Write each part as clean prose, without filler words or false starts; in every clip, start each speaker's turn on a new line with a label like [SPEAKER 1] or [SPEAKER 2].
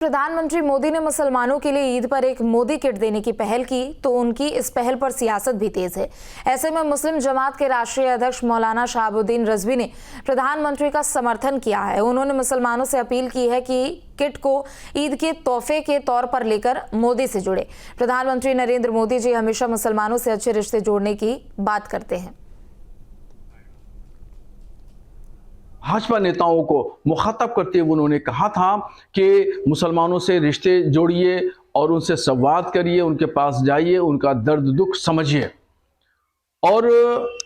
[SPEAKER 1] प्रधानमंत्री मोदी ने मुसलमानों के लिए ईद पर एक मोदी किट देने की पहल की तो उनकी इस पहल पर सियासत भी तेज है। ऐसे में मुस्लिम जमात के राष्ट्रीय अध्यक्ष मौलाना शहाबुद्दीन रिजवी ने प्रधानमंत्री का समर्थन किया है। उन्होंने मुसलमानों से अपील की है कि किट को ईद के तोहफे के तौर पर लेकर मोदी से जुड़े। प्रधानमंत्री नरेंद्र मोदी जी हमेशा मुसलमानों से अच्छे रिश्ते जोड़ने की बात करते हैं।
[SPEAKER 2] भाजपा नेताओं को मुखातब करते हुए उन्होंने कहा था कि मुसलमानों से रिश्ते जोड़िए और उनसे संवाद करिए, उनके पास जाइए, उनका दर्द दुख समझिए। और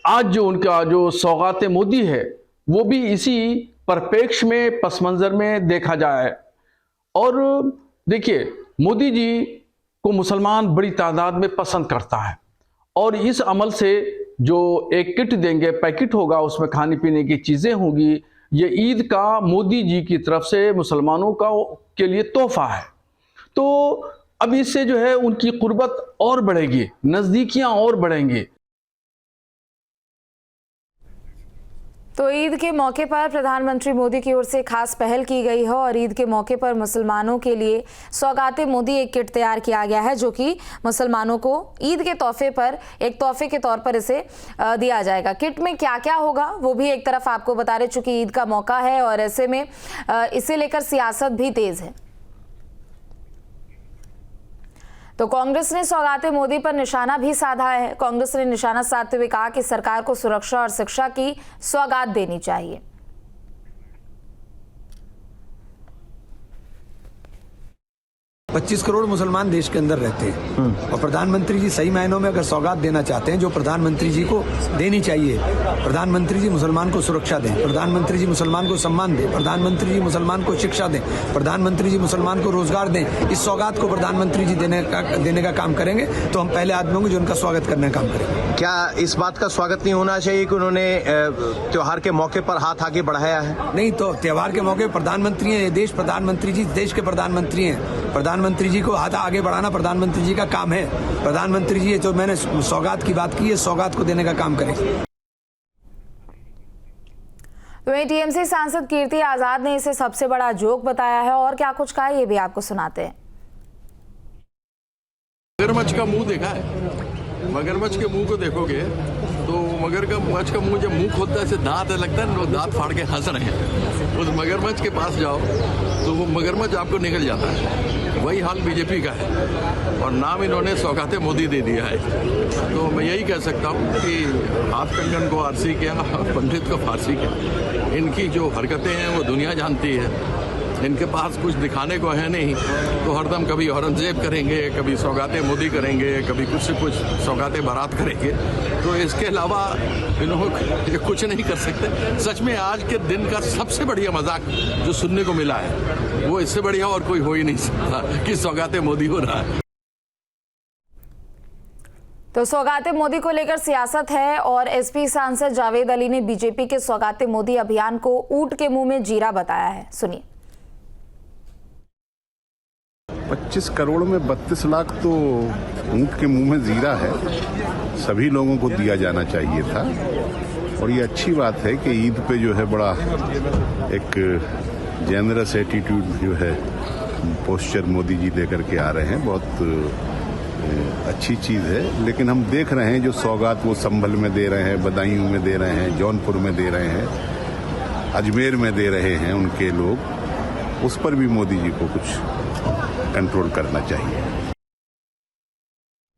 [SPEAKER 2] आज जो उनका जो सौगात मोदी है वो भी इसी परिप्रेक्ष्य में पस मंजर में देखा जाए। और देखिए, मोदी जी को मुसलमान बड़ी तादाद में पसंद करता है और इस अमल से जो एक किट देंगे, पैकेट होगा, उसमें खाने पीने की चीज़ें होंगी, ये ईद का मोदी जी की तरफ से मुसलमानों का के लिए तोहफा है। तो अब इससे जो है उनकी कुर्बत और बढ़ेगी, नज़दीकियां और बढ़ेंगी।
[SPEAKER 1] तो ईद के मौके पर प्रधानमंत्री मोदी की ओर से खास पहल की गई है और ईद के मौके पर मुसलमानों के लिए सौगाते मोदी एक किट तैयार किया गया है जो कि मुसलमानों को ईद के तोहफे पर एक तोहफे के तौर पर इसे दिया जाएगा। किट में क्या क्या होगा वो भी एक तरफ आपको बता रहे, चूंकि ईद का मौका है और ऐसे में इसे लेकर सियासत भी तेज है। तो कांग्रेस ने सौगाते मोदी पर निशाना भी साधा है। कांग्रेस ने निशाना साधते हुए कहा कि सरकार को सुरक्षा और शिक्षा की सौगात देनी चाहिए।
[SPEAKER 3] 25 करोड़ मुसलमान देश के अंदर रहते हैं और प्रधानमंत्री जी सही मायनों में अगर सौगात देना चाहते हैं जो प्रधानमंत्री जी को देनी चाहिए, प्रधानमंत्री जी मुसलमान को सुरक्षा दें, प्रधानमंत्री जी मुसलमान को सम्मान दें, प्रधानमंत्री जी मुसलमान को शिक्षा दें, प्रधानमंत्री जी मुसलमान को रोजगार दें, इस सौगात को प्रधानमंत्री जी देने का काम करेंगे तो हम पहले आदमी होंगे जो उनका स्वागत करने का काम करेंगे।
[SPEAKER 4] क्या इस बात का स्वागत नहीं होना चाहिए कि उन्होंने त्योहार के मौके पर हाथ आगे बढ़ाया है?
[SPEAKER 3] नहीं, तो त्योहार के मौके प्रधानमंत्री हैं, देश प्रधानमंत्री जी देश के प्रधानमंत्री हैं। प्रधानमंत्री जी को हाथ आगे बढ़ाना प्रधानमंत्री जी का काम है। प्रधानमंत्री जी जो मैंने सौगात की बात की है, सौगात को देने का काम करेंगे।
[SPEAKER 1] वहीं टीएमसी सांसद कीर्ति आजाद ने इसे सबसे बड़ा जोक बताया है और क्या कुछ कहा ये भी आपको सुनाते हैं।
[SPEAKER 5] मगरमच्छ का मुंह देखा है? मगरमच्छ के मुंह को देखोगे तो मगरमच्छ का मुंह जब मुंह खोलता है ऐसे दांत लगता है, लोग दांत फाड़ के हंस रहे हैं। उस मगरमच्छ के पास जाओ तो वो मगरमच्छ आपको निकल जाता है। वही हाल बीजेपी का है और नाम इन्होंने सौगाते मोदी दे दिया है। तो मैं यही कह सकता हूँ कि हाथ कंगन को आरसी किया, पंडित को फारसी किया। इनकी जो हरकतें हैं वो दुनिया जानती है। इनके पास कुछ दिखाने को है नहीं, तो हरदम कभी औरंगजेब करेंगे, कभी सौगाते मोदी करेंगे, कभी कुछ से कुछ सौगाते बारात करेंगे। तो इसके अलावा इन्होंने कुछ नहीं कर सकते। सच में आज के दिन का सबसे बढ़िया मजाक जो सुनने को मिला है वो इससे बढ़िया और कोई हो ही नहीं सकता कि सौगाते मोदी हो रहा है।
[SPEAKER 1] तो सौगाते मोदी को लेकर सियासत है और एसपी सांसद जावेद अली ने बीजेपी के सौगाते मोदी अभियान को ऊंट के मुंह में जीरा बताया है। सुनिए।
[SPEAKER 6] 25 करोड़ में 32 लाख तो ऊंट के मुंह में जीरा है। सभी लोगों को दिया जाना चाहिए था और ये अच्छी बात है कि ईद पे जो है बड़ा एक जेनरस एटीट्यूड जो है पोस्चर मोदी जी लेकर के आ रहे हैं। बहुत अच्छी चीज़ है। लेकिन हम देख रहे हैं जो सौगात वो संभल में दे रहे हैं, बदायूं में दे रहे हैं, जौनपुर में दे रहे हैं, अजमेर में दे रहे हैं उनके लोग, उस पर भी मोदी जी को कुछ कंट्रोल करना चाहिए।